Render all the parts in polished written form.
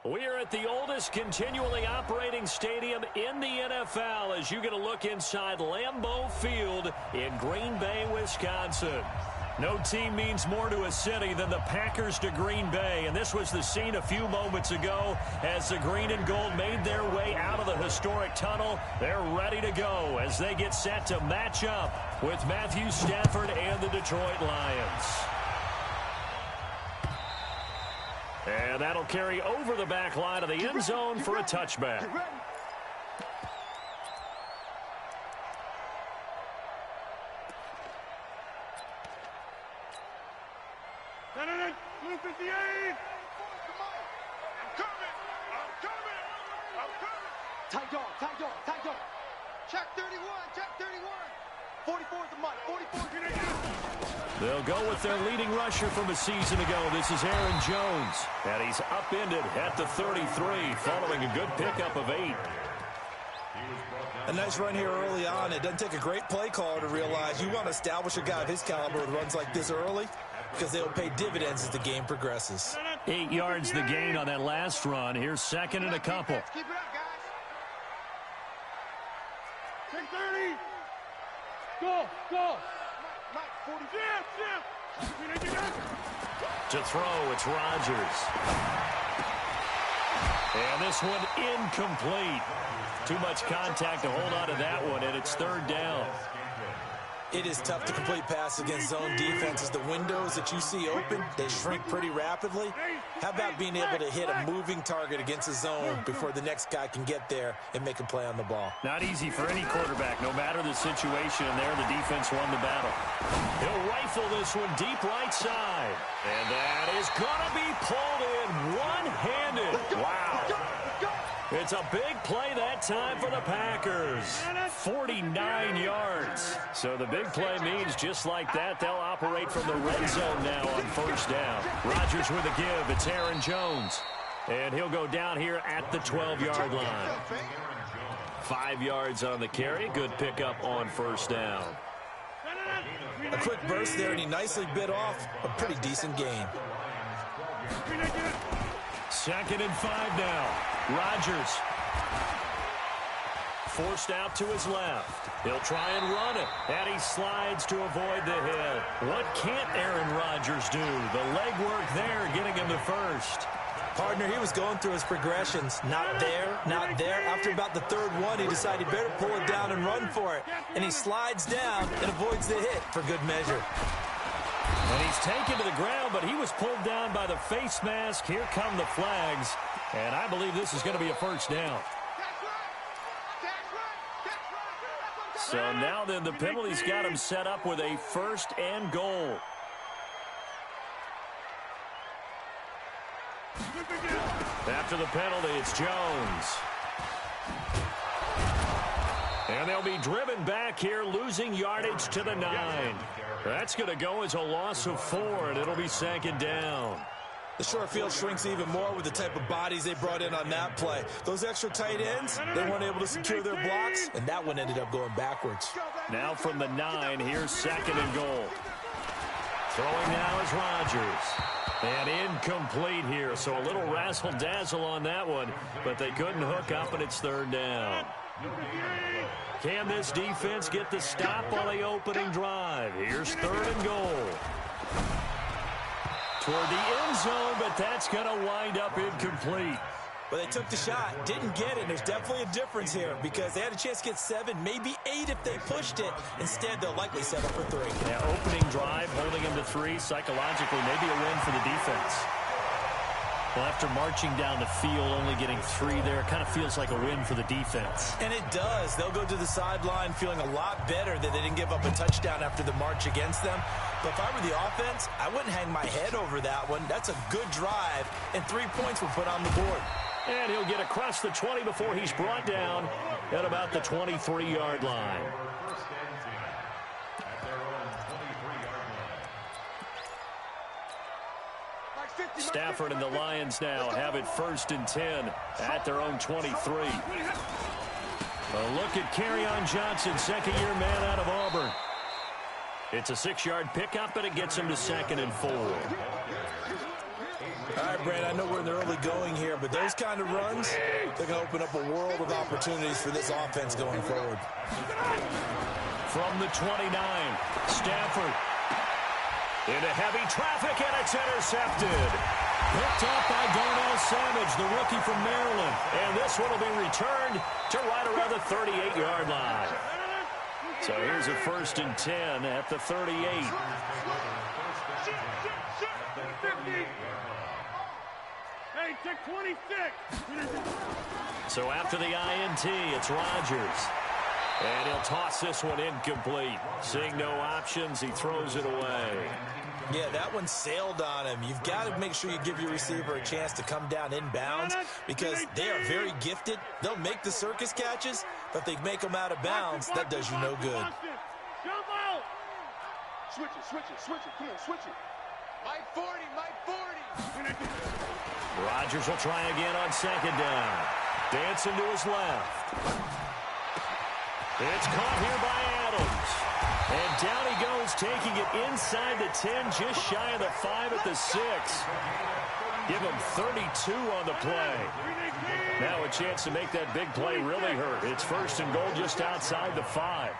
We are at the oldest continually operating stadium in the NFL as you get a look inside Lambeau Field in Green Bay, Wisconsin. No team means more to a city than the Packers to Green Bay, and this was the scene a few moments ago as the green and gold made their way out of the historic tunnel. They're ready to go as they get set to match up with Matthew Stafford and the Detroit Lions. And that'll carry over the back line of the end zone for a touchback. Tight dog. Check 31. 44 is the mic. 44. They'll go with their leading rusher from a season ago. This is Aaron Jones. And he's upended at the 33 following a good pickup of 8. A nice run here early on. It doesn't take a great play caller to realize you want to establish a guy of his caliber with runs like this early because they'll pay dividends as the game progresses. 8 yards the gain on that last run. Here's second and a couple. Keep it up, guys. Take 30. Go. Mike, 40. To throw, it's Rodgers. And this one incomplete. Too much contact to hold on to that one, and it's third down. It is tough to complete passes against zone defenses. The windows that you see open, they shrink pretty rapidly. How about being able to hit a moving target against a zone before the next guy can get there and make a play on the ball? Not easy for any quarterback, no matter the situation, and there the defense won the battle. He'll rifle this one deep right side. And that is going to be pulled in one-handed. Wow. It's a big play that time for the Packers. 49 yards. So the big play means just like that, they'll operate from the red zone now on first down. Rodgers with a give. It's Aaron Jones. And he'll go down here at the 12-yard line. 5 yards on the carry. Good pickup on first down. A quick burst there, and he nicely bit off a pretty decent gain. 2nd and 5 now. Rodgers forced out to his left. He'll try and run it, and he slides to avoid the hit. What can't Aaron Rodgers do? The legwork there getting him to first. Partner, he was going through his progressions. Not there. After about the third one, he decided he better pull it down and run for it. And he slides down and avoids the hit for good measure. And he's taken to the ground, but he was pulled down by the face mask. Here come the flags. And I believe this is going to be a first down. So now then the penalty's got him set up with a 1st and goal. After the penalty, it's Jones. And they'll be driven back here, losing yardage to the 9. That's going to go as a loss of 4, and it'll be 2nd down. The short field shrinks even more with the type of bodies they brought in on that play. Those extra tight ends, they weren't able to secure their blocks, and that one ended up going backwards. Now from the 9, here's 2nd and goal. Throwing now is Rodgers. And incomplete here, so a little razzle-dazzle on that one, but they couldn't hook up, and it's 3rd down. Can this defense get the stop on the opening drive? Here's 3rd and goal. Toward the end zone, but that's going to wind up incomplete. Well, they took the shot, didn't get it. There's definitely a difference here because they had a chance to get 7, maybe 8 if they pushed it. Instead, they'll likely settle for 3. Yeah, opening drive, holding him to 3, psychologically, maybe a win for the defense. Well, after marching down the field, only getting 3 there, it kind of feels like a win for the defense. And it does. They'll go to the sideline feeling a lot better that they didn't give up a touchdown after the march against them. But if I were the offense, I wouldn't hang my head over that one. That's a good drive, and 3 points were put on the board. And he'll get across the 20 before he's brought down at about the 23-yard line. Stafford and the Lions now have it 1st and 10 at their own 23. A look at Kerryon Johnson, 2nd-year man out of Auburn. It's a 6-yard pickup, but it gets him to 2nd and 4. All right, Brand, I know we're in the early going here, but those kind of runs, they're going to open up a world of opportunities for this offense going forward. From the 29, Stafford. Into heavy traffic, and it's intercepted. Picked up by Darnell Savage, the rookie from Maryland. And this one will be returned to right around the 38-yard line. So here's a 1st and 10 at the 38. Hey, take 26. So after the INT, it's Rodgers. And he'll toss this one incomplete. Seeing no options, he throws it away. Yeah, that one sailed on him. You've got to make sure you give your receiver a chance to come down inbounds because they are very gifted. They'll make the circus catches, but if they make them out of bounds, that does you no good. Jump out. Switch it. Come on, switch it. My 40. Rodgers will try again on 2nd down. Dancing to his left. It's caught here by Adams. And down he goes, taking it inside the 10, just shy of the 5 at the 6. Give him 32 on the play. Now a chance to make that big play really hurt. It's 1st and goal just outside the 5.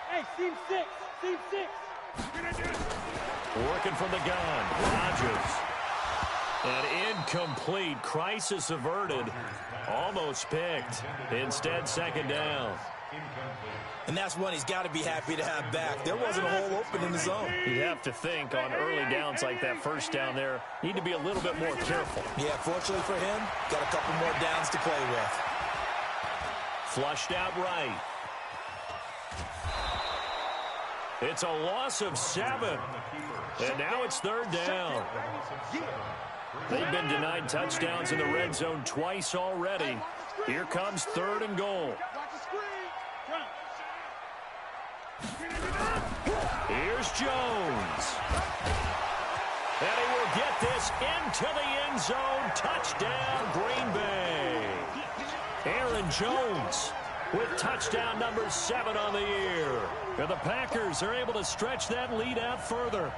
Hey, seam 6. Working from the gun, Rodgers. An incomplete, crisis averted, almost picked. Instead, 2nd down. And that's one he's got to be happy to have back. There wasn't a hole open in the zone. You'd have to think on early downs like that 1st down there, need to be a little bit more careful. Yeah, fortunately for him, got a couple more downs to play with. Flushed out right. It's a loss of 7. And now it's 3rd down. They've been denied touchdowns in the red zone twice already. Here comes 3rd and goal. Here's Jones. And he will get this into the end zone. Touchdown, Green Bay. Aaron Jones with touchdown number 7 on the year. And the Packers are able to stretch that lead out further.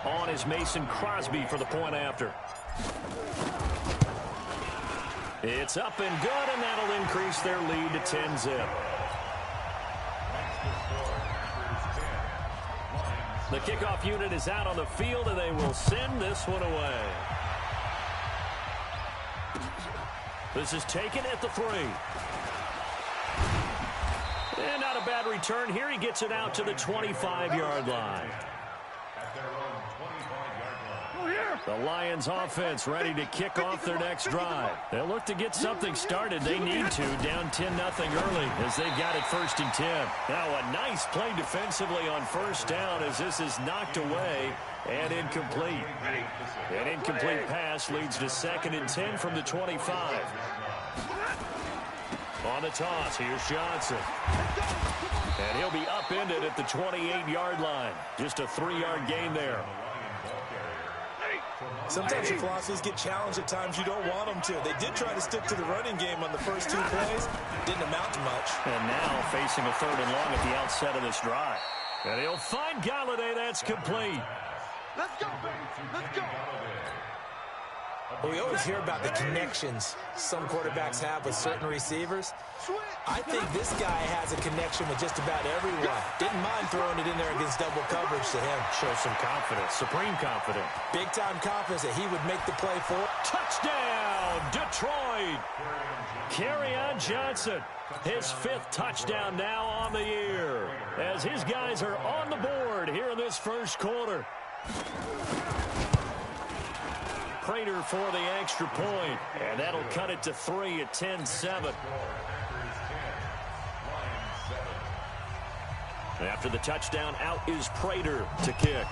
On is Mason Crosby for the point after. It's up and good, and that'll increase their lead to 10-zip. The kickoff unit is out on the field, and they will send this one away. This is taken at the 3. And not a bad return here. He gets it out to the 25-yard line. The Lions offense ready to kick off their next drive. They'll look to get something started. They need to, down 10-0 early as they've got it 1st and 10. Now a nice play defensively on 1st down as this is knocked away and incomplete. An incomplete pass leads to 2nd and 10 from the 25. On the toss, here's Johnson. And he'll be upended at the 28-yard line. Just a 3-yard gain there. Sometimes your philosophies get challenged at times you don't want them to. They did try to stick to the running game on the first 2 plays. Didn't amount to much. And now facing a 3rd and long at the outset of this drive. And he'll find Galladay. That's complete. Let's go, baby. Let's go. Well, we always hear about the connections some quarterbacks have with certain receivers. I think this guy has a connection with just about everyone. Didn't mind throwing it in there against double coverage to him. Shows some confidence, supreme confidence. Big-time confidence that he would make the play for. Touchdown, Detroit. Kerryon Johnson, his 5th touchdown now on the year. As his guys are on the board here in this 1st quarter. Prater for the extra point, and that'll cut it to 3 at 10-7. After the touchdown, out is Prater to kick.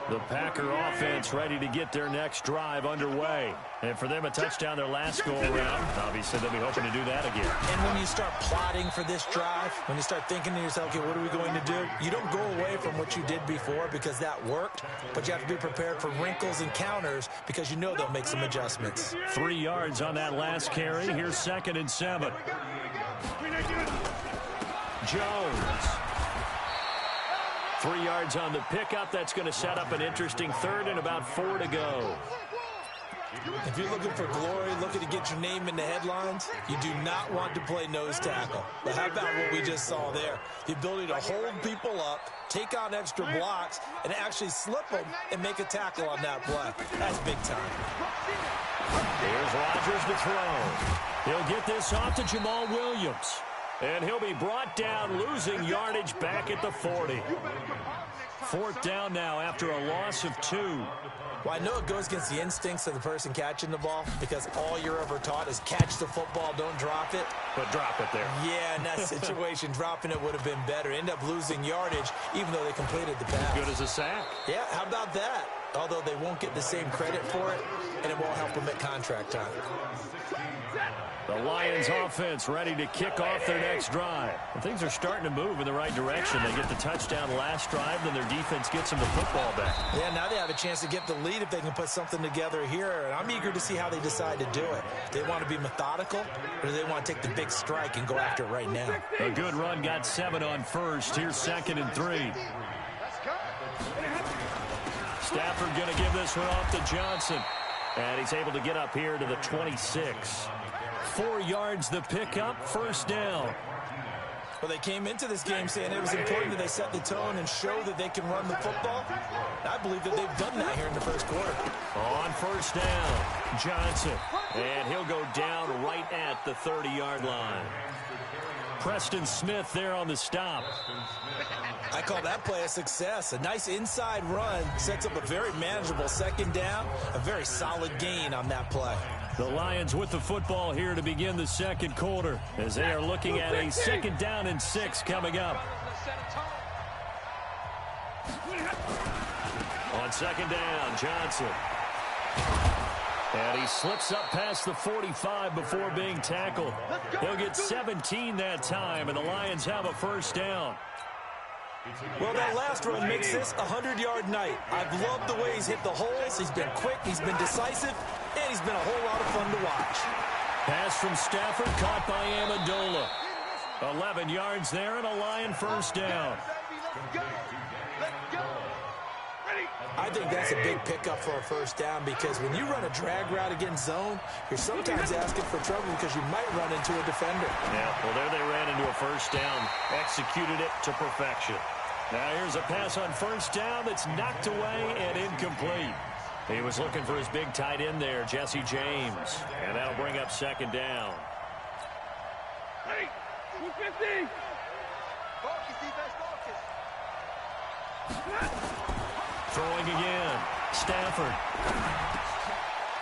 The Packer offense ready to get their next drive underway. And for them, a touchdown their last go-around. Obviously, they'll be hoping to do that again. And when you start plotting for this drive, when you start thinking to yourself, okay, what are we going to do? You don't go away from what you did before because that worked, but you have to be prepared for wrinkles and counters because you know they'll make some adjustments. 3 yards on that last carry. Here's 2nd and 7. Jones. 3 yards on the pickup. That's going to set up an interesting 3rd and about 4 to go. If you're looking for glory, looking to get your name in the headlines, you do not want to play nose tackle. But how about what we just saw there? The ability to hold people up, take on extra blocks, and actually slip them and make a tackle on that play. That's big time. Here's Rodgers to throw. He'll get this off to Jamal Williams. And he'll be brought down, losing yardage back at the 40. 4th down now after a loss of 2. Well, I know it goes against the instincts of the person catching the ball because all you're ever taught is catch the football, don't drop it. But drop it there. Yeah, in that situation, dropping it would have been better. End up losing yardage even though they completed the pass. Good as a sack. Yeah, how about that? Although they won't get the same credit for it, and it won't help them at contract time. The Lions offense ready to kick off their next drive. And things are starting to move in the right direction. They get the touchdown last drive, then their defense gets them the football back. Yeah, now they have a chance to get the lead if they can put something together here. And I'm eager to see how they decide to do it. Do they want to be methodical, or do they want to take the big strike and go after it right now? A good run, got 7 on first. Here's 2nd and 3. Stafford going to give this one off to Johnson. And he's able to get up here to the 26. 4 yards the pickup, 1st down. Well, they came into this game saying it was important that they set the tone and show that they can run the football. I believe that they've done that here in the 1st quarter. On 1st down, Johnson. And he'll go down right at the 30-yard line. Preston Smith there on the stop. I call that play a success. A nice inside run sets up a very manageable 2nd down. A very solid gain on that play. The Lions with the football here to begin the 2nd quarter as they are looking at a 2nd down and 6 coming up. On 2nd down, Johnson. And he slips up past the 45 before being tackled. He'll get 17 that time, and the Lions have a 1st down. Well, that last run makes this a 100-yard night. I've loved the way he's hit the holes. He's been quick, he's been decisive, and he's been a whole lot of fun to watch. Pass from Stafford, caught by Amendola. 11 yards there, and a Lion 1st down. I think that's a big pickup for a 1st down because when you run a drag route against zone, you're sometimes asking for trouble because you might run into a defender. Yeah, well, there they ran into a 1st down, executed it to perfection. Now here's a pass on 1st down that's knocked away and incomplete. He was looking for his big tight end there, Jesse James, and that'll bring up 2nd down. Hey, 250. Focus, defense, focus. Throwing again, Stafford.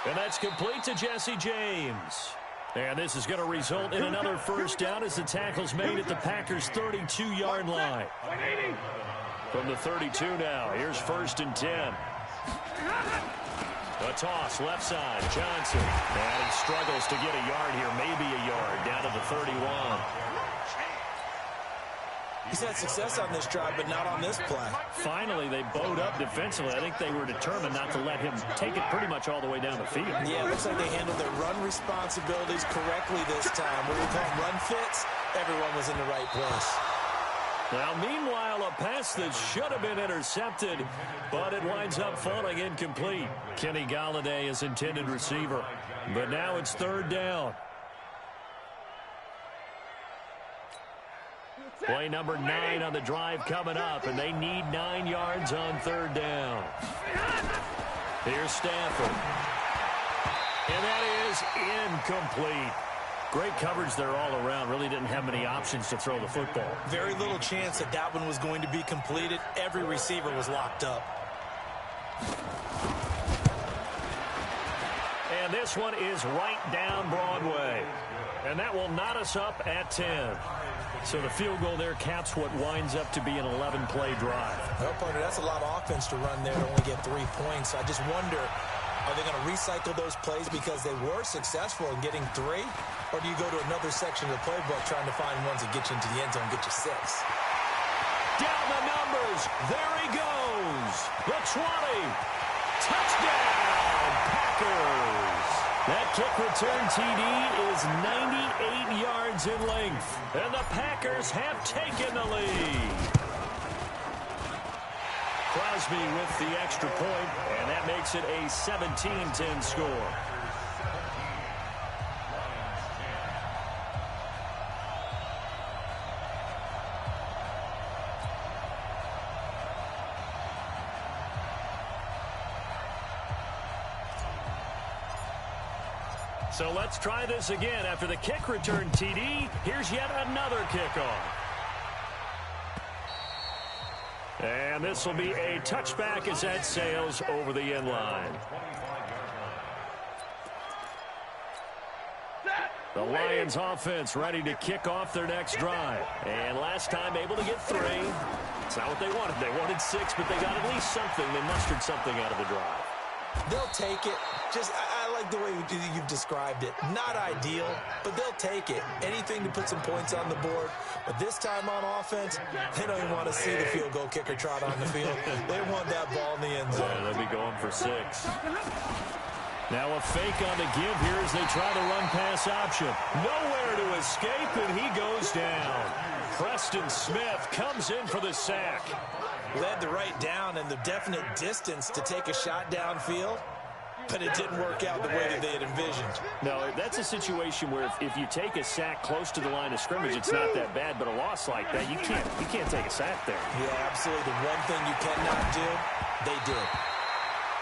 And that's complete to Jesse James. And this is going to result in another 1st down as the tackle's made at the Packers' 32-yard line. From the 32 now, here's 1st and 10. A toss, left side, Johnson. And he struggles to get a yard here, maybe a yard, down to the 31. He's had success on this drive, but not on this play. Finally, they bowed up defensively. I think they were determined not to let him take it pretty much all the way down the field. Yeah, it looks like they handled their run responsibilities correctly this time. What do we call them, run fits? Everyone was in the right place. Now, meanwhile, a pass that should have been intercepted, but it winds up falling incomplete. Kenny Golladay is intended receiver, but now it's 3rd down. Play number 9 on the drive coming up, and they need 9 yards on 3rd down. Here's Stafford. And that is incomplete. Great coverage there all around. Really didn't have many options to throw the football. Very little chance that that one was going to be completed. Every receiver was locked up. And And this one is right down Broadway. And that will knot us up at 10. So the field goal there caps what winds up to be an 11-play drive. Well, partner, that's a lot of offense to run there to only get 3 points. I just wonder, are they going to recycle those plays because they were successful in getting 3? Or do you go to another section of the playbook trying to find ones that get you into the end zone and get you 6? Down the numbers. There he goes. The 20. Touchdown, Packers. That kick return TD is 98 yards in length. And the Packers have taken the lead. Crosby with the extra point, and that makes it a 17-10 score. So let's try this again. After the kick return TD, here's yet another kickoff. And this will be a touchback as that sails over the end line. The Lions offense ready to kick off their next drive. And last time able to get 3. It's not what they wanted. They wanted 6, but they got at least something. They mustered something out of the drive. They'll take it. I like the way you've described it. Not ideal, but they'll take it. Anything to put some points on the board. But this time on offense, they don't even want to see the field goal kicker trot on the field. They want that ball in the end zone. Yeah, they'll be going for 6. Now a fake on the give here as they try the run-pass option. Nowhere to escape, and he goes down. Preston Smith comes in for the sack. Led the right down and the definite distance to take a shot downfield, but it didn't work out the way that they had envisioned. No, that's a situation where if you take a sack close to the line of scrimmage, it's not that bad, but a loss like that, you can't take a sack there. Yeah, absolutely. The one thing you cannot do, they did.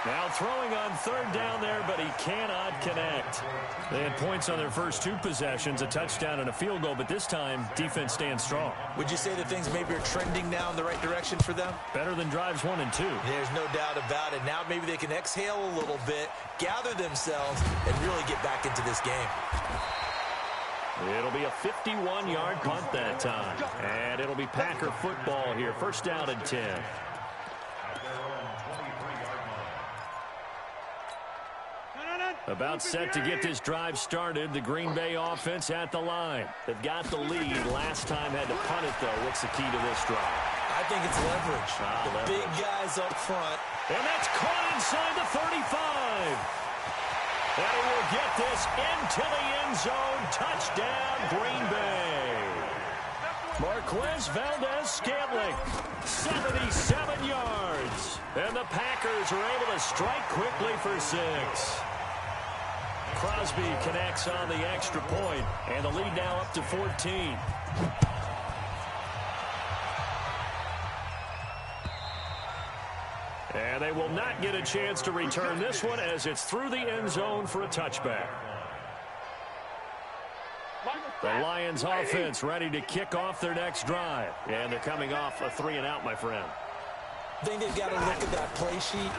Now throwing on 3rd down there, but he cannot connect. They had points on their first 2 possessions, a touchdown and a field goal, but this time defense stands strong. Would you say that things maybe are trending now in the right direction for them? Better than drives 1 and 2. There's no doubt about it. Now maybe they can exhale a little bit, gather themselves, and really get back into this game. It'll be a 51-yard punt that time. And it'll be Packer football here. 1st down and 10. About set to get this drive started. The Green Bay offense at the line. They've got the lead. Last time had to punt it, though. What's the key to this drive? I think it's leverage. The big guys up front. And that's caught inside the 35. And he will get this into the end zone. Touchdown, Green Bay. Marquez Valdez-Scantling, 77 yards. And the Packers are able to strike quickly for 6. Crosby connects on the extra point, and the lead now up to 14. And they will not get a chance to return this one as it's through the end zone for a touchback. The Lions offense ready to kick off their next drive. And they're coming off a 3-and-out, my friend. I think they've got to look at that play sheet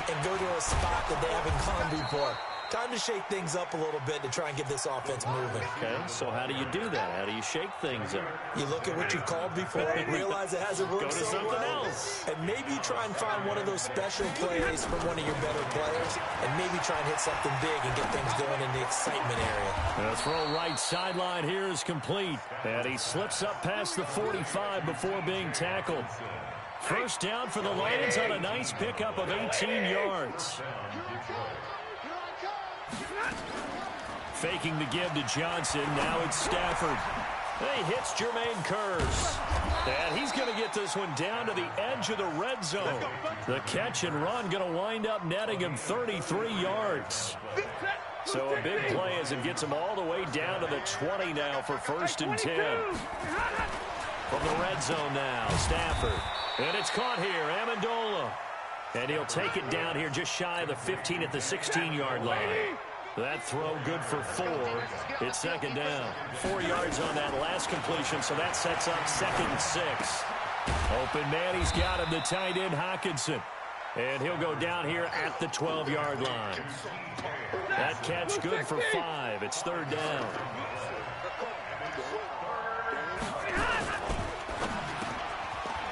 and go to a spot that they haven't gone before. Time to shake things up a little bit to try and get this offense moving. Okay, so how do you do that? How do you shake things up? You look at what you called before, realize it hasn't worked so well. Go to something else. And maybe you try and find one of those special plays from one of your better players, and maybe try and hit something big and get things going in the excitement area. The throw right sideline here is complete. And he slips up past the 45 before being tackled. 1st down for the Lions on a nice pickup of 18 yards. Faking the give to Johnson. Now it's Stafford. He hits Jermaine Kearse. And he's going to get this one down to the edge of the red zone. The catch and run going to wind up netting him 33 yards. So a big play as it gets him all the way down to the 20 now for 1st and 10. From the red zone now, Stafford. And it's caught here, Amendola. And he'll take it down here just shy of the 15 at the 16-yard line. That throw good for 4. It's 2nd down. 4 yards on that last completion, so that sets up 2nd and 6. Open man, he's got him, the tight end, Hockenson. And he'll go down here at the 12-yard line. That catch good for 5. It's 3rd down.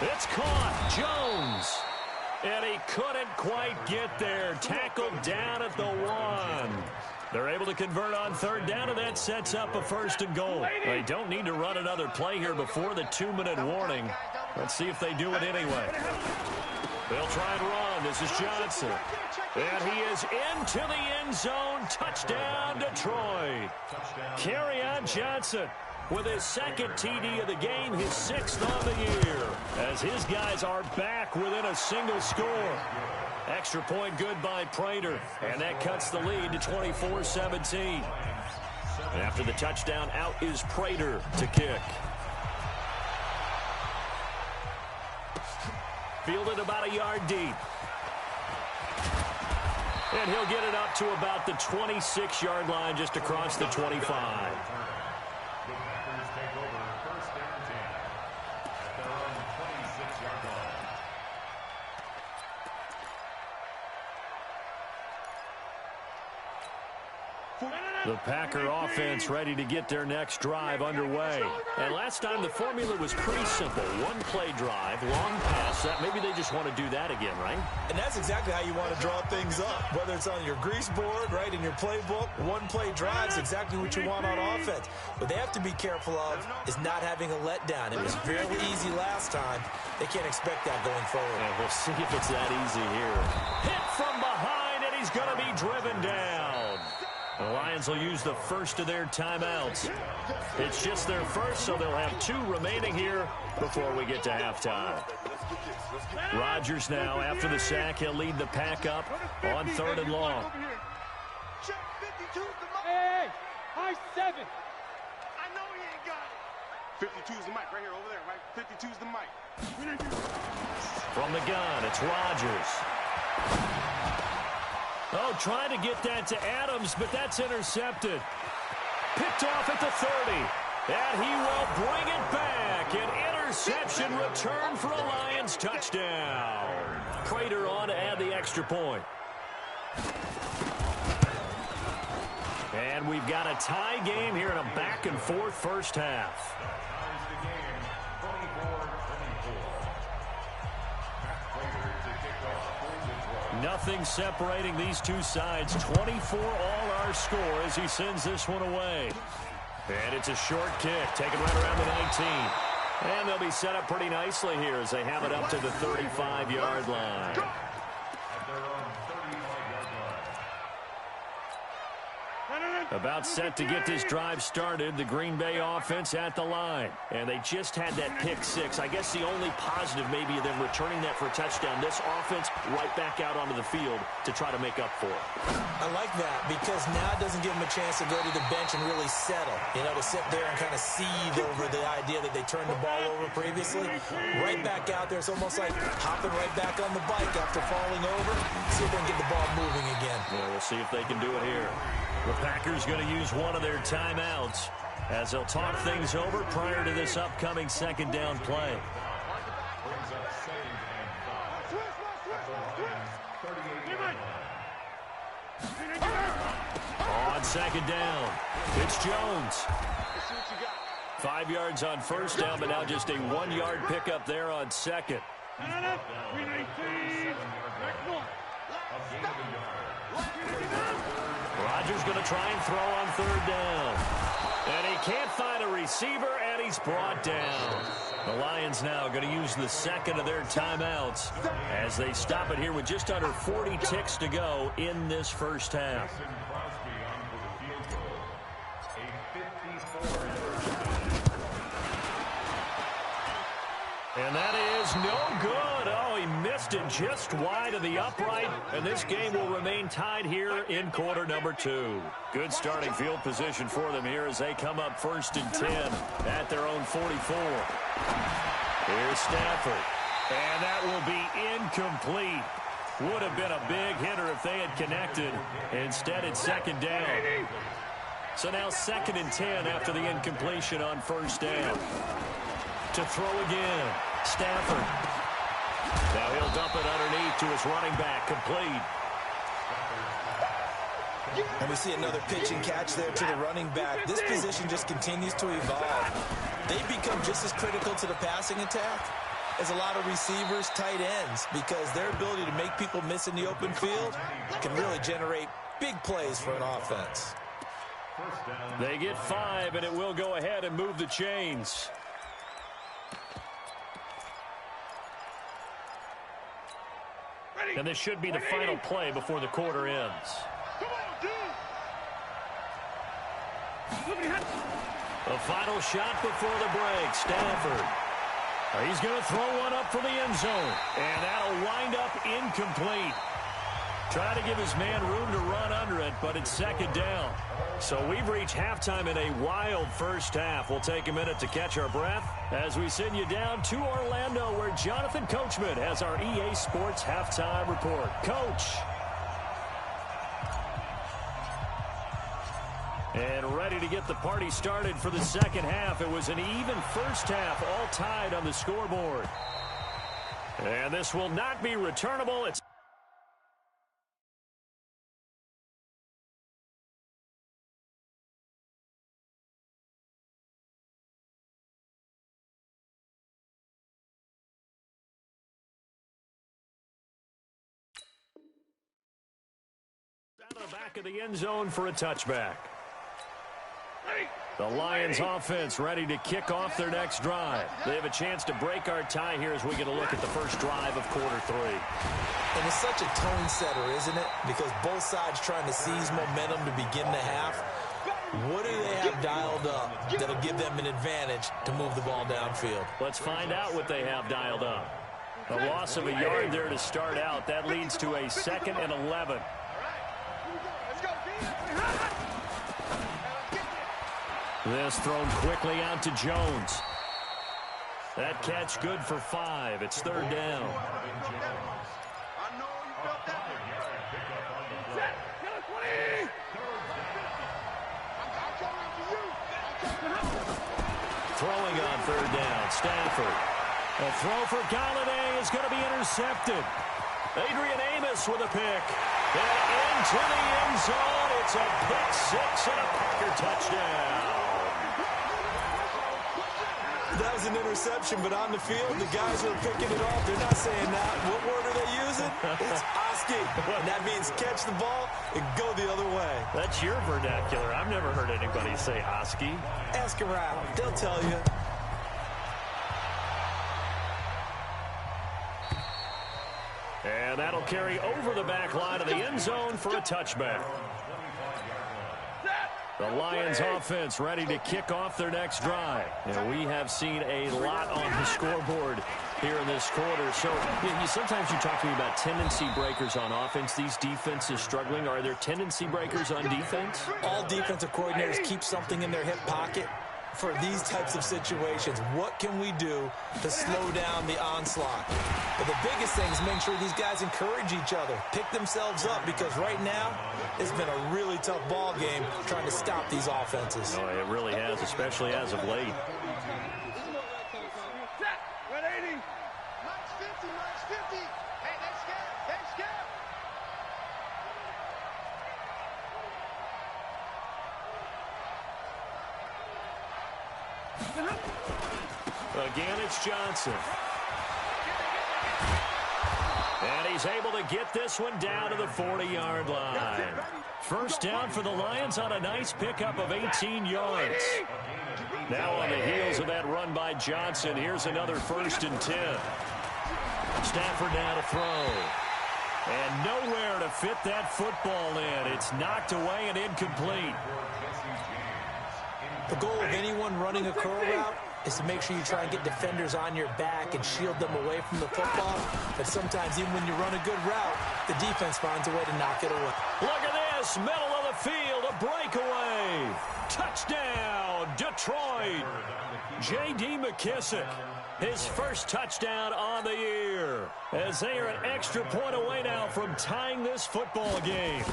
It's caught. Jones. And he couldn't quite get there. Tackled down at the 1. They're able to convert on 3rd down, and that sets up a 1st and goal. They don't need to run another play here before the 2-minute warning. Let's see if they do it anyway. They'll try and run. This is Johnson. And he is into the end zone. Touchdown, Detroit. Kerryon Johnson with his 2nd TD of the game, his 6th on the year, as his guys are back within a single score. Extra point good by Prater, and that cuts the lead to 24-17. After the touchdown, out is Prater to kick. Fielded about a yard deep. And he'll get it up to about the 26-yard line, just across the 25. The Packer offense ready to get their next drive underway. And last time the formula was pretty simple. 1-play drive, long pass. Maybe they just want to do that again, right? And that's exactly how you want to draw things up. Whether it's on your grease board, right, in your playbook, 1-play drive's exactly what you want on offense. What they have to be careful of is not having a letdown. It was fairly easy last time. They can't expect that going forward. And we'll see if it's that easy here. Hit from behind, and he's going to be driven down. The Lions will use the first of their timeouts. It's just their first, so they'll have 2 remaining here before we get to halftime. Rodgers now, after the sack, he'll lead the pack up on 3rd and long. Hey, high 7. I know he ain't got it. 52's the mic right here, over there, right? 52's the mic. From the gun, it's Rodgers. Oh, trying to get that to Adams, but that's intercepted. Picked off at the 30. And he will bring it back. An interception return for a Lions touchdown. Prater on to add the extra point. And we've got a tie game here in a back-and-forth first half. Nothing separating these two sides. 24 all our score as he sends this one away. And it's a short kick, taken right around the 19. And they'll be set up pretty nicely here as they have it up to the 35-yard line. About set to get this drive started, the Green Bay offense at the line. And they just had that pick 6. I guess the only positive maybe of them returning that for a touchdown. This offense right back out onto the field to try to make up for it. I like that because now it doesn't give them a chance to go to the bench and really settle. You know, to sit there and kind of seethe over the idea that they turned the ball over previously. Right back out there, it's almost like hopping right back on the bike after falling over. See if they can get the ball moving again. Yeah, we'll see if they can do it here. The Packers going to use one of their timeouts as they'll talk things over prior to this upcoming 2nd down play. On 2nd down, it's Jones. 5 yards on 1st down, but now just a 1-yard pickup there on 2nd. Rodgers going to try and throw on 3rd down. And he can't find a receiver, and he's brought down. The Lions now going to use the 2nd of their timeouts as they stop it here with just under 40 ticks to go in this first half. And that is no good. Oh, he missed it just wide of the upright. And this game will remain tied here in quarter number 2. Good starting field position for them here as they come up 1st and 10 at their own 44. Here's Stafford. And that will be incomplete. Would have been a big hitter if they had connected. Instead, it's 2nd down. So now 2nd and 10 after the incompletion on 1st down. To throw again, Stafford. That He'll dump it underneath to his running back, complete. And we see another pitch and catch there to the running back. This position just continues to evolve. They become just as critical to the passing attack as a lot of receivers, tight ends, because their ability to make people miss in the open field can really generate big plays for an offense. They get 5, and it will go ahead and move the chains. And this should be the final play before the quarter ends. The final shot before the break. Stafford. He's going to throw one up for the end zone. And that'll wind up incomplete. Try to give his man room to run under it, but it's second down. So we've reached halftime in a wild first half. We'll take a minute to catch our breath as we send you down to Orlando, where Jonathan Coachman has our EA Sports halftime report. Coach. And ready to get the party started for the second half. It was an even first half, all tied on the scoreboard. And this will not be returnable. It's out of the back of the end zone for a touchback. The Lions offense ready to kick off their next drive. They have a chance to break our tie here as we get a look at the first drive of quarter 3. And it's such a tone setter, isn't it? Because both sides trying to seize momentum to begin the half. What do they have dialed up that'll give them an advantage to move the ball downfield? Let's find out what they have dialed up. A loss of a yard there to start out. That leads to a 2nd and 11. This thrown quickly out to Jones. That catch good for 5. It's 3rd down. Throwing on 3rd down, Stafford. A throw for Galladay is going to be intercepted. Adrian Amos with a pick. And into the end zone. It's a pick 6 and a Packer touchdown. That was an interception, but on the field, the guys who are picking it off, they're not saying that. What word are they using? It's Oski. And that means catch the ball and go the other way. That's your vernacular. I've never heard anybody say Oski. Ask around. They'll tell you. And that'll carry over the back line of the end zone for a touchback. The Lions offense ready to kick off their next drive. And we have seen a lot on the scoreboard here in this quarter. So sometimes you talk to me about tendency breakers on offense. These defenses struggling. Are there tendency breakers on defense? All defensive coordinators keep something in their hip pocket for these types of situations. What can we do to slow down the onslaught? But the biggest thing is make sure these guys encourage each other, pick themselves up, because right now it's been a really tough ball game trying to stop these offenses. Oh, it really has, especially as of late. Again, it's Johnson. And he's able to get this one down to the 40-yard line. First down for the Lions on a nice pickup of 18 yards. Now on the heels of that run by Johnson, here's another 1st and 10. Stafford now to throw. And nowhere to fit that football in. It's knocked away and incomplete. The goal of anyone running a curl route is to make sure you try and get defenders on your back and shield them away from the football. But sometimes even when you run a good route, the defense finds a way to knock it away. Look at this, middle of the field, a breakaway. Touchdown, Detroit. J.D. McKissick, his first touchdown on the year, as they are an extra point away now from tying this football game.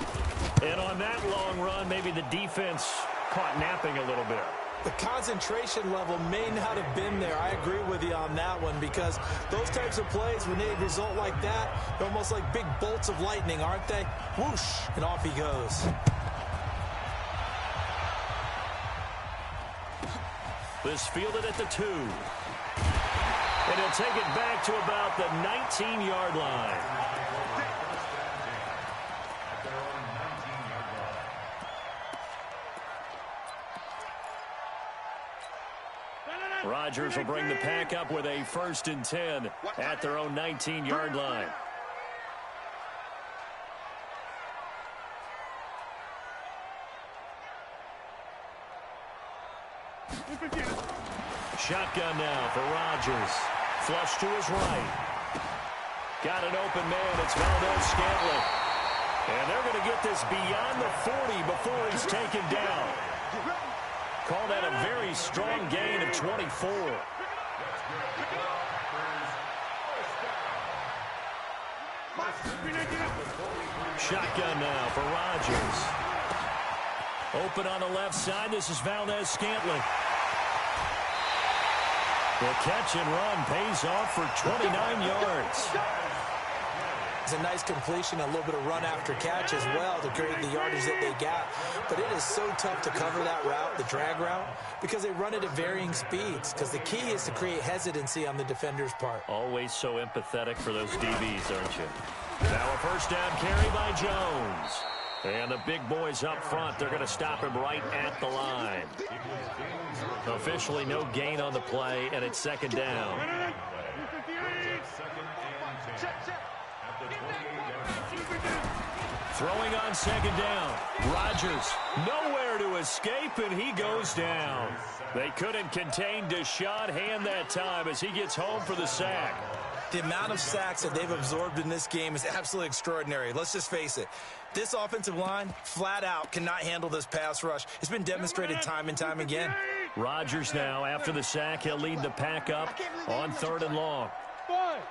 And on that long run, maybe the defense caught napping a little bit. The concentration level may not have been there. I agree with you on that one, because those types of plays, when they result like that, they're almost like big bolts of lightning, aren't they? Whoosh, and off he goes. This fielded at the 2. And he'll take it back to about the 19-yard line. Rodgers will bring the pack up with a 1st and 10 at their own 19-yard line. Shotgun now for Rodgers. Flush to his right. Got an open man. It's Valdez-Scantling. And they're going to get this beyond the 40 before he's taken down. Call that a very strong gain of 24. Shotgun now for Rodgers. Open on the left side. This is Valdez-Scantling. The catch and run pays off for 29 yards. It's a nice completion, a little bit of run after catch as well to create the yardage that they got. But it is so tough to cover that route, the drag route, because they run it at varying speeds. Because the key is to create hesitancy on the defender's part. Always so empathetic for those DBs, aren't you? Now a 1st down carry by Jones. And the big boys up front, they're going to stop him right at the line. Officially no gain on the play, and it's 2nd down. Throwing on 2nd down. Rodgers nowhere to escape, and he goes down. They couldn't contain Deshaun Hand that time as he gets home for the sack. The amount of sacks that they've absorbed in this game is absolutely extraordinary. Let's just face it. This offensive line, flat out, cannot handle this pass rush. It's been demonstrated time and time again. Rodgers now, after the sack, he'll lead the pack up on 3rd and long. Five.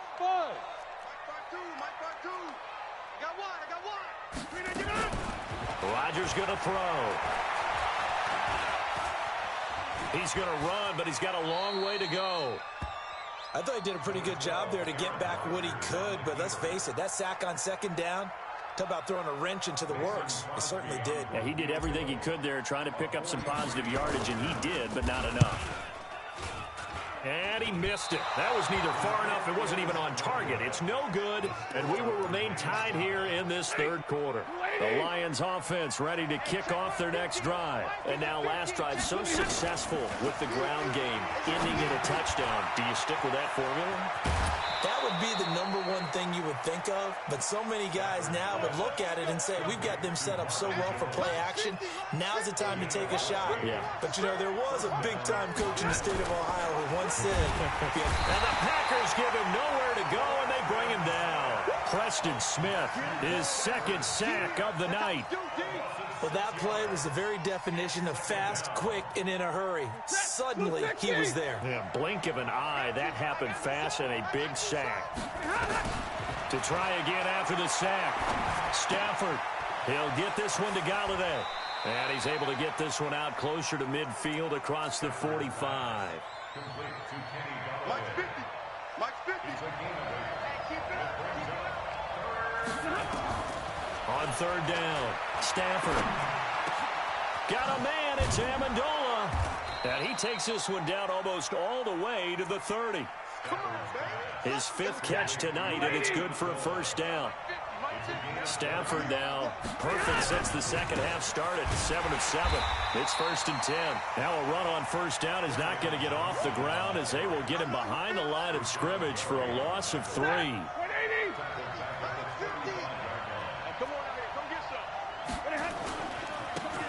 Rodgers going to throw. He's going to run, but he's got a long way to go. I thought he did a pretty good job there to get back what he could, but let's face it, that sack on 2nd down, talk about throwing a wrench into the works. He certainly did. Yeah, he did everything he could there trying to pick up some positive yardage, and he did, but not enough. And he missed it. That was neither far enough. It wasn't even on target. It's no good, and we will remain tied here in this 3rd quarter. The Lions offense ready to kick off their next drive. And now last drive so successful with the ground game, ending in a touchdown. Do you stick with that formula? That would be the #1 thing you would think of, but so many guys now would look at it and say, we've got them set up so well for play action. Now's the time to take a shot. Yeah. But, you know, there was a big-time coach in the state of Ohio who once said, and the Packers give him nowhere to go, and they bring him down. Preston Smith, his 2nd sack of the night. Well, that play was the very definition of fast, quick, and in a hurry. Suddenly, he was there. Yeah, blink of an eye, that happened fast, and a big sack. To try again after the sack. Stafford, he'll get this one to Galladay. And he's able to get this one out closer to midfield across the 45. Mike's 50. Mike's 50. On 3rd down, Stafford. Got a man, it's Amendola. And he takes this one down almost all the way to the 30. His 5th catch tonight, and it's good for a 1st down. Stafford now perfect since the 2nd half started, 7 of 7. It's 1st and 10. Now a run on 1st down is not going to get off the ground as they will get him behind the line of scrimmage for a loss of 3.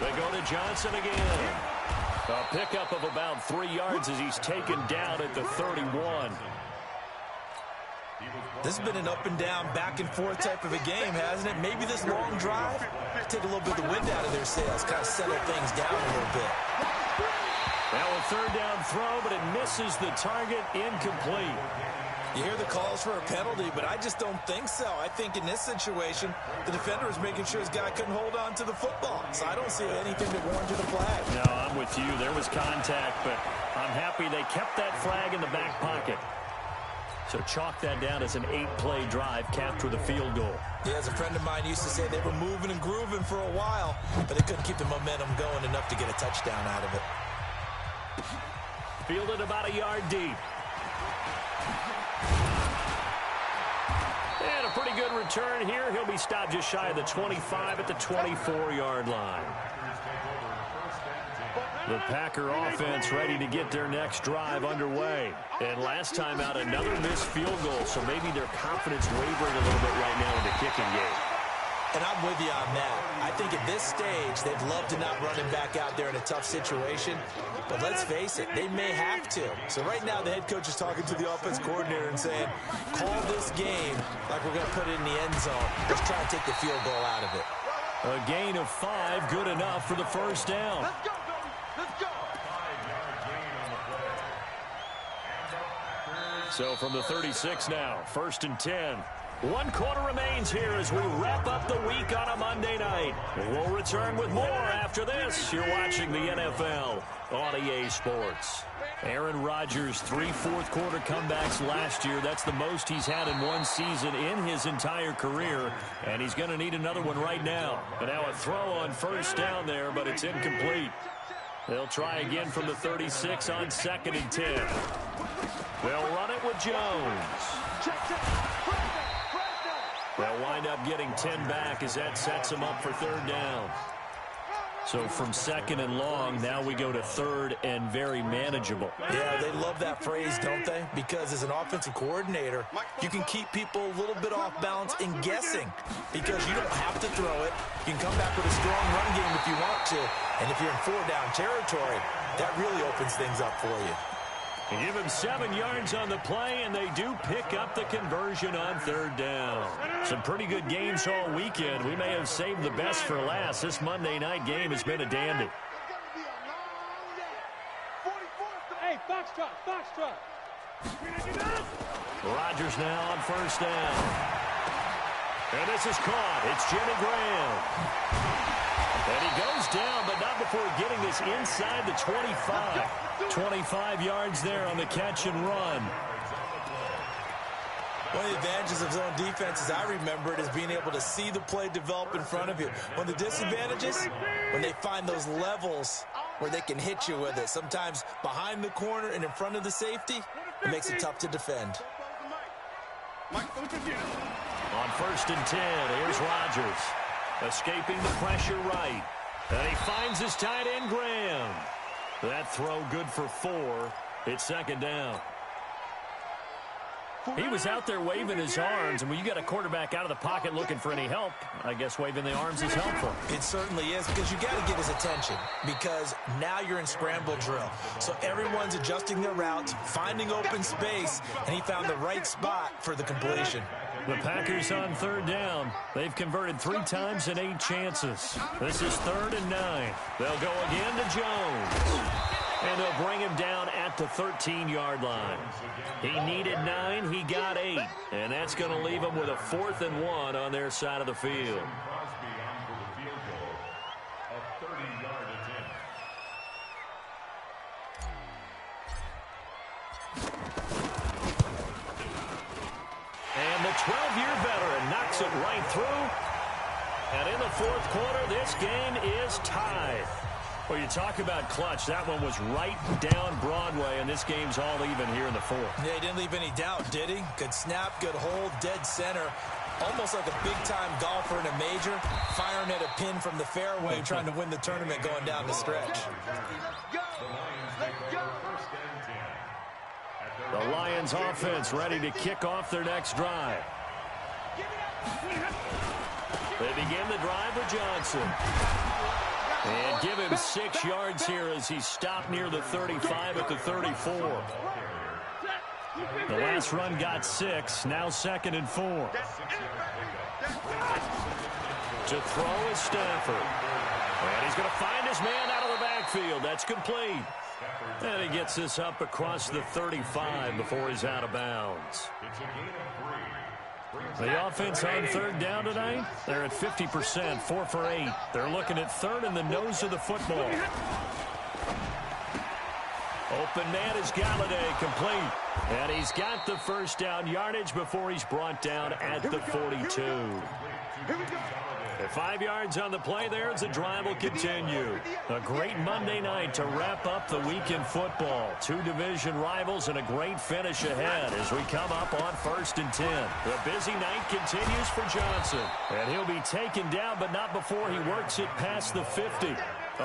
They go to Johnson again. A pickup of about 3 yards as he's taken down at the 31. This has been an up-and-down, back-and-forth type of a game, hasn't it? Maybe this long drive, take a little bit of the wind out of their sails, kind of settle things down a little bit. Now a 3rd down throw, but it misses the target, incomplete. You hear the calls for a penalty, but I just don't think so. I think in this situation, the defender is making sure his guy couldn't hold on to the football. So I don't see anything to warrant the flag. No, I'm with few. There was contact, but I'm happy they kept that flag in the back pocket. So chalk that down as an 8-play drive capped with a field goal. Yeah, as a friend of mine used to say, they were moving and grooving for a while, but they couldn't keep the momentum going enough to get a touchdown out of it. Fielded about a yard deep. And a pretty good return here. He'll be stopped just shy of the 25 at the 24-yard line. The Packer offense ready to get their next drive underway. And last time out, another missed field goal, so maybe their confidence wavering a little bit right now in the kicking game. And I'm with you on that. I think at this stage, they'd love to not run him back out there in a tough situation. But let's face it, they may have to. So right now, the head coach is talking to the offense coordinator and saying, call this game like we're going to put it in the end zone. Let's try to take the field goal out of it. A gain of 5, good enough for the first down. Let's go, baby. Let's go. So from the 36 now, 1st and 10. 1 quarter remains here as we wrap up the week on a Monday night. We'll return with more after this. You're watching the NFL on EA Sports. Aaron Rodgers, 3 fourth-quarter comebacks last year. That's the most he's had in one season in his entire career, and he's going to need another one right now. And now a throw on first down there, but it's incomplete. They'll try again from the 36 on 2nd and 10. They'll run it with Jones. They'll wind up getting 10 back as that sets them up for 3rd down. So from 2nd and long, now we go to 3rd and very manageable. Yeah, they love that phrase, don't they? Because as an offensive coordinator, you can keep people a little bit off balance and guessing because you don't have to throw it. You can come back with a strong run game if you want to. And if you're in 4-down territory, that really opens things up for you. Give him 7 yards on the play, and they do pick up the conversion on 3rd down. Some pretty good games all weekend. We may have saved the best for last. This Monday night game has been a dandy. Hey, Foxtrot, Foxtrot. Rodgers now on 1st down. And this is caught. It's Jimmy Graham. And he goes down, but not before getting this inside the 25. 25 yards there on the catch and run. One of the advantages of zone defense, as I remember it, is being able to see the play develop in front of you. One of the disadvantages, when they find those levels where they can hit you with it. Sometimes behind the corner and in front of the safety, it makes it tough to defend. On 1st and 10, here's Rodgers. Escaping the pressure right. And he finds his tight end, Graham. That throw good for 4. It's 2nd down. He was out there waving his arms, and when you got a quarterback out of the pocket looking for any help, I guess waving the arms is helpful. It certainly is, because you got to get his attention, because now you're in scramble drill. So everyone's adjusting their routes, finding open space, and he found the right spot for the completion. The Packers on 3rd down. They've converted 3 times in 8 chances. This is 3rd and 9. They'll go again to Jones. And they'll bring him down at the 13-yard line. He needed 9. He got 8. And that's going to leave him with a 4th and 1 on their side of the field. And the 12-year veteran knocks it right through. And in the 4th quarter, this game is tied. Well, you talk about clutch. That one was right down Broadway, and this game's all even here in the 4th. Yeah, he didn't leave any doubt, did he? Good snap, good hold, dead center. Almost like a big-time golfer in a major, firing at a pin from the fairway, trying to win the tournament going down the stretch. The Lions offense ready to kick off their next drive. They begin the drive with Johnson. And give him 6 yards here as he's stopped near the 35 at the 34. The last run got 6. Now 2nd and 4. To throw is Stafford. And he's going to find his man out of the backfield. That's complete. And he gets this up across the 35 before he's out of bounds. The offense on 3rd down tonight, they're at 50%, 4 for 8. They're looking at 3rd in the nose of the football. open man is Galladay, complete. And he's got the first down yardage before he's brought down at the 42. At 5 yards on the play there as the drive will continue. A great Monday night to wrap up the week in football. 2 division rivals and a great finish ahead as we come up on 1st and 10. The busy night continues for Johnson. And he'll be taken down, but not before he works it past the 50.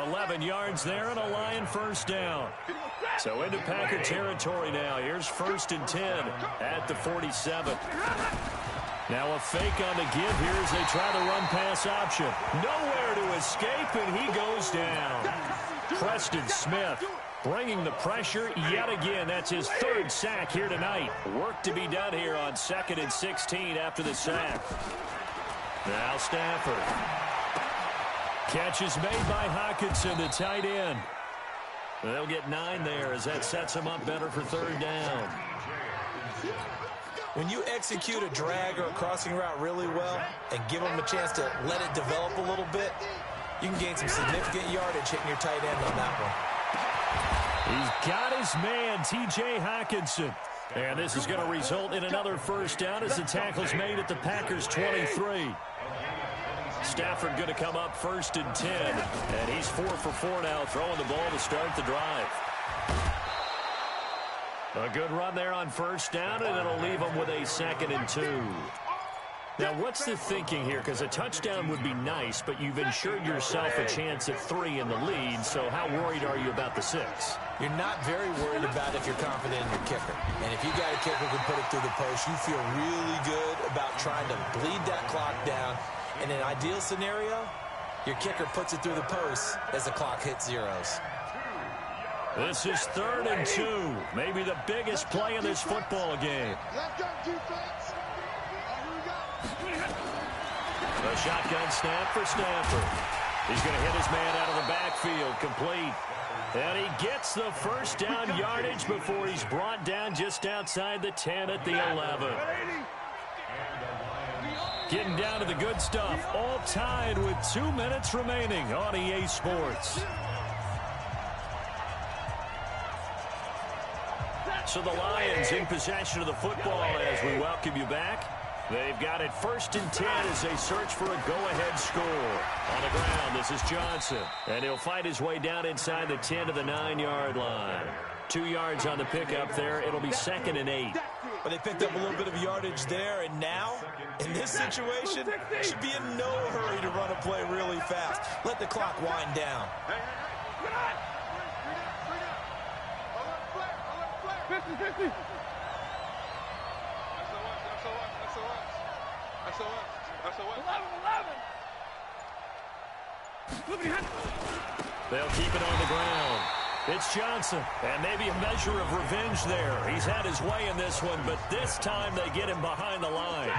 11 yards there and a Lion first down. So into Packer territory now. Here's 1st and 10 at the 47. Now a fake on the give here as they try the run-pass option. Nowhere to escape, and he goes down. Preston Smith bringing the pressure yet again. That's his 3rd sack here tonight. Work to be done here on 2nd and 16 after the sack. Now Stafford. Catch is made by Hockenson, the tight end. They'll get 9 there as that sets him up better for 3rd down. When you execute a drag or a crossing route really well and give them a chance to let it develop a little bit, you can gain some significant yardage hitting your tight end on that one. He's got his man, T.J. Hockenson. And this is going to result in another first down as the tackle's made at the Packers' 23. Stafford going to come up 1st and 10. And he's 4 for 4 now, throwing the ball to start the drive. A good run there on 1st down, and it'll leave them with a 2nd and 2. Now, what's the thinking here? Because a touchdown would be nice, but you've ensured yourself a chance at 3 in the lead, so how worried are you about the 6? You're not very worried about if you're confident in your kicker. And if you got a kicker who can put it through the post, you feel really good about trying to bleed that clock down. In an ideal scenario, your kicker puts it through the post as the clock hits zeros. This is 3rd and 2. Maybe the biggest play in this football game. A shotgun snap for Stafford. He's going to hit his man out of the backfield, complete. And he gets the first down yardage before he's brought down just outside the 10 at the 11. Getting down to the good stuff, all tied with 2 minutes remaining on EA Sports. So the Lions in possession of the football as we welcome you back. They've got it 1st and 10 as they search for a go-ahead score. On the ground, this is Johnson. And he'll fight his way down inside the 10 to the 9-yard line. 2 yards on the pickup there. It'll be 2nd and 8. But they picked up a little bit of yardage there, and now, in this situation, should be in no hurry to run a play really fast. Let the clock wind down. 50-50. They'll keep it on the ground. It's Johnson, and maybe a measure of revenge there. He's had his way in this one, but this time they get him behind the line.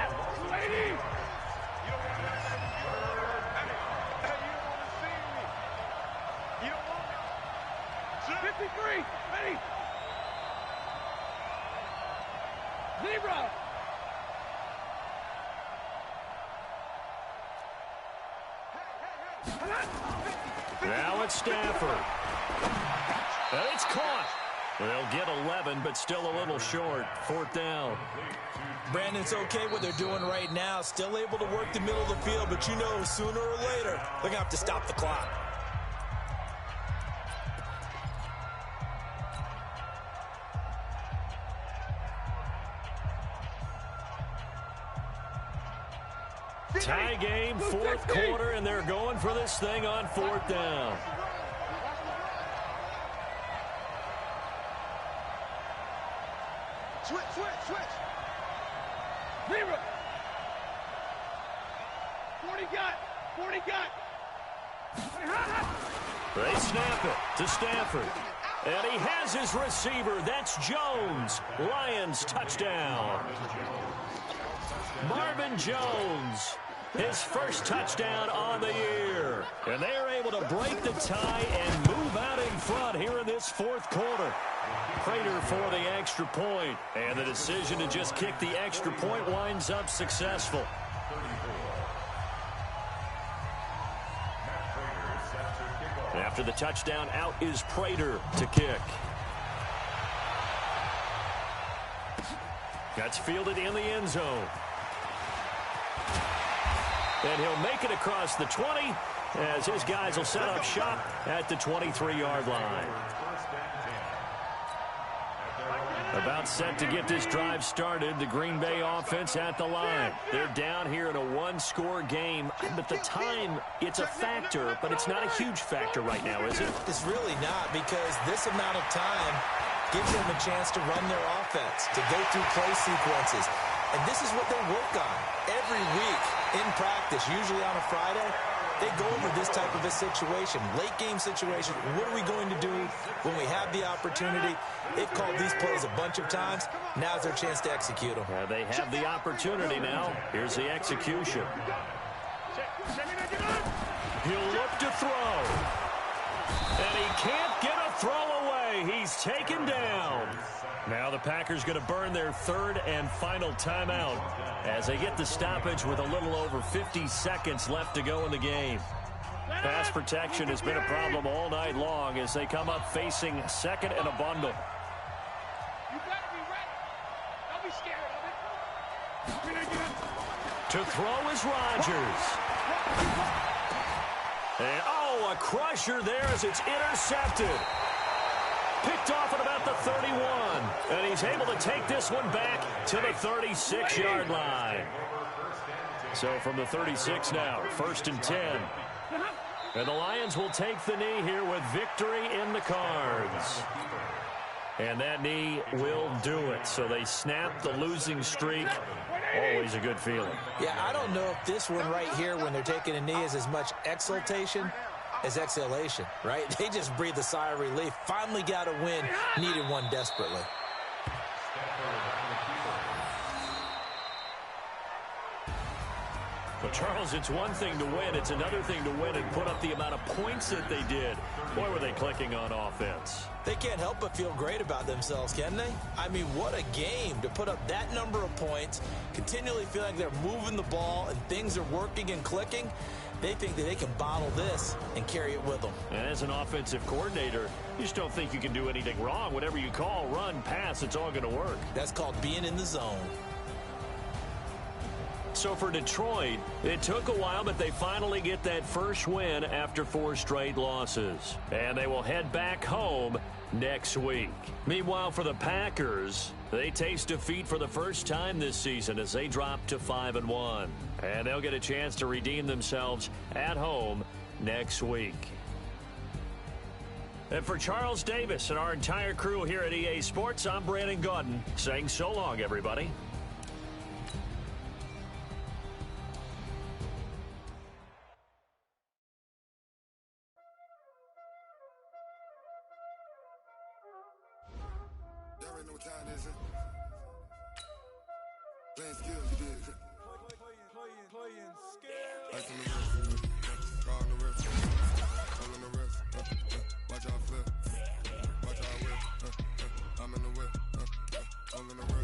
53, ready. Zebra. Now it's Stafford. And it's caught. They'll get 11, but still a little short. 4th down. Brandon's okay what they're doing right now. Still able to work the middle of the field, but you know sooner or later they're going to have to stop the clock. Tie game, 4th quarter, and they're going for this thing on 4th down. Switch. Zebra. 40 got. They snap it to Stafford. And he has his receiver. That's Jones. Lions touchdown. Marvin Jones. His first touchdown on the year. And they're able to break the tie and move out in front here in this 4th quarter. Prater for the extra point. And the decision to just kick the extra point winds up successful. After the touchdown, out is Prater to kick. That's fielded in the end zone. And he'll make it across the 20 as his guys will set up shop at the 23-yard line. About set to get this drive started, the Green Bay offense at the line. They're down here in a one-score game, but the time, it's a factor, but it's not a huge factor right now, is it? It's really not, because this amount of time gives them a chance to run their offense, to go through play sequences. And this is what they work on every week in practice, usually on a Friday. They go over this type of a situation, late-game situation. What are we going to do when we have the opportunity? They've called these plays a bunch of times. Now's their chance to execute them. They have the opportunity now. Here's the execution. He'll look to throw. And he can't get a throw away. He's taken down. Now the Packers going to burn their third and final timeout as they get the stoppage with a little over 50 seconds left to go in the game. Pass protection has been a problem all night long as they come up facing second and a bundle. You better be ready. Don't be scared of it. To throw is Rodgers. And, oh, a crusher there as it's intercepted. Picked off at about the 31. And he's able to take this one back to the 36-yard line. So from the 36 now, 1st and 10. And the Lions will take the knee here with victory in the cards. And that knee will do it. So they snap the losing streak. Always a good feeling. Yeah, I don't know if this one right here when they're taking a knee is as much exultation as exhalation, right? They just breathe a sigh of relief. Finally got a win. Needed one desperately. But, Charles, it's one thing to win. It's another thing to win and put up the amount of points that they did. Boy, were they clicking on offense. They can't help but feel great about themselves, can they? I mean, what a game to put up that number of points, continually feel like they're moving the ball and things are working and clicking. They think that they can bottle this and carry it with them. And as an offensive coordinator, you just don't think you can do anything wrong. Whatever you call, run, pass, it's all going to work. That's called being in the zone. So for Detroit, it took a while, but they finally get that first win after 4 straight losses. And they will head back home next week. Meanwhile, for the Packers, they taste defeat for the first time this season as they drop to 5-1. And they'll get a chance to redeem themselves at home next week. And for Charles Davis and our entire crew here at EA Sports, I'm Brandon Gaudin saying so long, everybody. Playing skills, you did. Playing skills. Ice on the wrist, car on the wrist, all on the wrist. Watch out flip, watch out whip. I'm in the whip, all in the wrist.